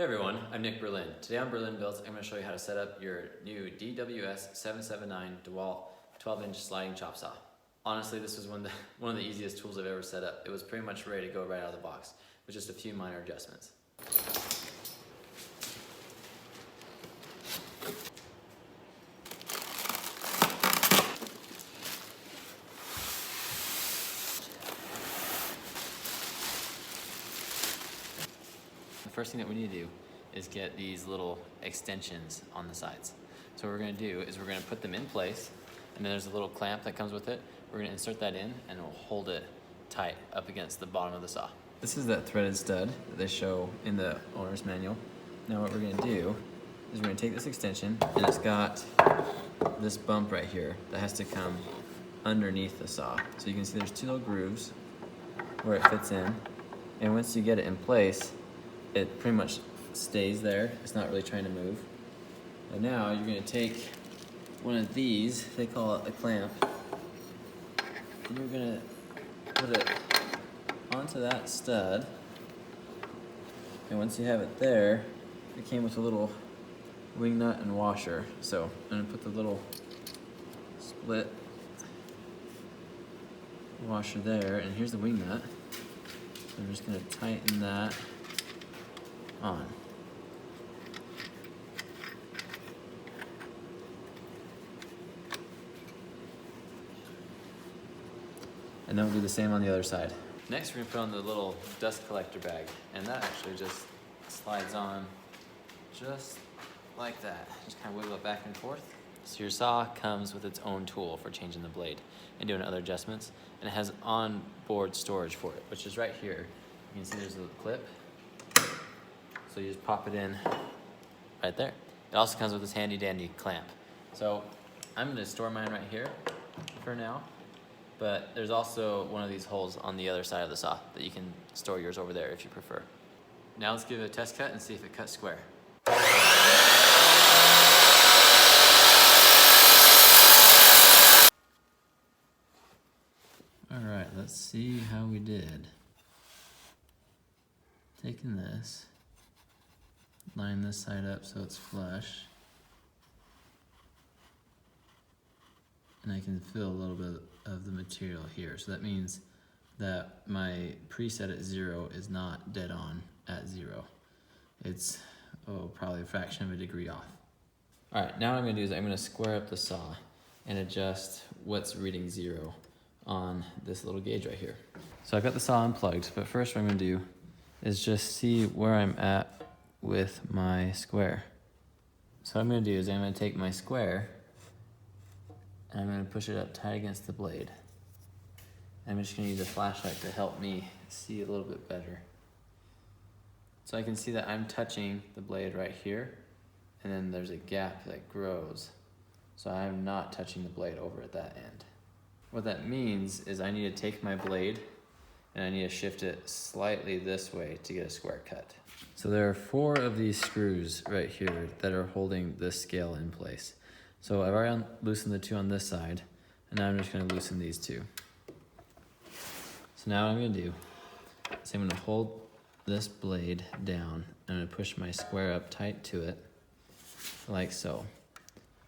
Hey everyone, I'm Nick Berlin. Today on Berlin Builds, I'm going to show you how to set up your new DWS779 DeWalt 12-inch sliding chop saw. Honestly, this was one of the easiest tools I've ever set up. It was pretty much ready to go right out of the box, with just a few minor adjustments. The first thing that we need to do is get these little extensions on the sides. So what we're going to do is we're going to put them in place, and then there's a little clamp that comes with it. We're going to insert that in, and we'll hold it tight up against the bottom of the saw. This is that threaded stud that they show in the owner's manual. Now what we're going to do is we're going to take this extension, and it's got this bump right here that has to come underneath the saw. So you can see there's two little grooves where it fits in, and once you get it in place, it pretty much stays there. It's not really trying to move. And now you're going to take one of these, they call it a clamp, and you're going to put it onto that stud. And once you have it there, it came with a little wing nut and washer. So I'm going to put the little split washer there, and here's the wing nut. I'm just going to tighten that on. And then we'll do the same on the other side. Next, we're gonna put on the little dust collector bag, and that actually just slides on just like that. Just kind of wiggle it back and forth. So your saw comes with its own tool for changing the blade and doing other adjustments, and it has on-board storage for it, which is right here. You can see there's a little clip. So you just pop it in right there. It also comes with this handy dandy clamp. So I'm gonna store mine right here for now, but there's also one of these holes on the other side of the saw that you can store yours over there if you prefer. Now let's give it a test cut and see if it cuts square. All right, let's see how we did. Taking this, line this side up so it's flush. And I can feel a little bit of the material here. So that means that my preset at 0 is not dead on at 0. It's probably a fraction of a degree off. All right, now what I'm gonna do is I'm gonna square up the saw and adjust what's reading 0 on this little gauge right here. So I've got the saw unplugged, but first what I'm gonna do is just see where I'm at with my square. So what I'm gonna do is I'm gonna take my square and I'm gonna push it up tight against the blade. I'm just gonna use a flashlight to help me see a little bit better. So I can see that I'm touching the blade right here, and then there's a gap that grows. So I'm not touching the blade over at that end. What that means is I need to take my blade and I need to shift it slightly this way to get a square cut. So there are 4 of these screws right here that are holding this scale in place. So I've already loosened the 2 on this side, and now I'm just gonna loosen these 2. So now what I'm gonna do is I'm gonna hold this blade down. I'm gonna push my square up tight to it, like so.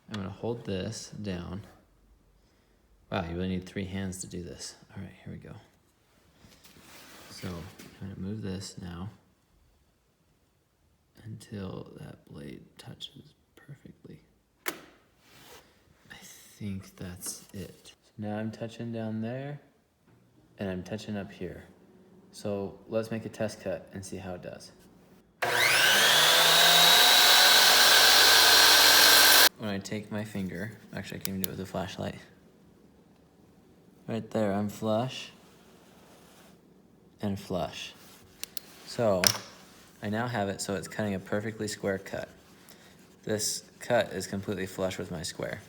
I'm gonna hold this down. Wow, you really need 3 hands to do this. All right, here we go. So I'm gonna move this now until that blade touches perfectly. I think that's it. So now I'm touching down there and I'm touching up here. So let's make a test cut and see how it does. When I take my finger, actually I can even do it with a flashlight. Right there, I'm flush and flush. So I now have it so it's cutting a perfectly square cut. This cut is completely flush with my square.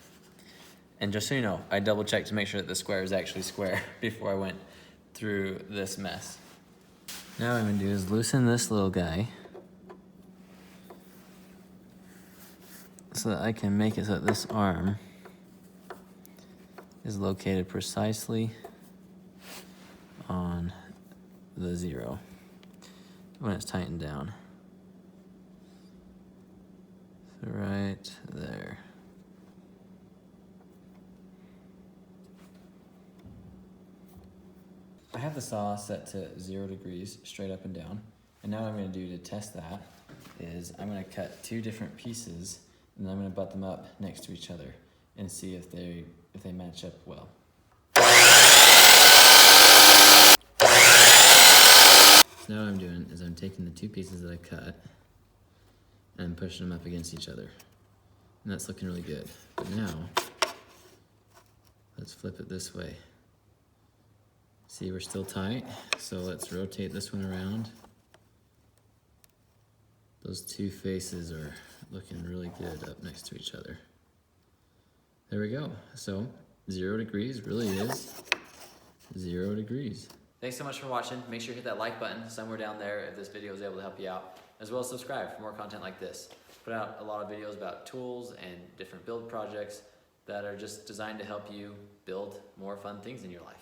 And just so you know, I double checked to make sure that the square is actually square before I went through this mess. Now what I'm gonna do is loosen this little guy so that I can make it so that this arm is located precisely on the 0 when it's tightened down. right there. I have the saw set to 0 degrees straight up and down, and now what I'm going to do to test that is I'm going to cut 2 different pieces and then I'm going to butt them up next to each other and see if they match up well. So now what I'm doing is I'm taking the 2 pieces that I cut and I'm pushing them up against each other, and that's looking really good. But now let's flip it this way. See, we're still tight, so let's rotate this one around. Those 2 faces are looking really good up next to each other. There we go. So 0 degrees really is 0 degrees. Thanks so much for watching. Make sure you hit that like button somewhere down there if this video was able to help you out, as well as subscribe for more content like this. Put out a lot of videos about tools and different build projects that are just designed to help you build more fun things in your life.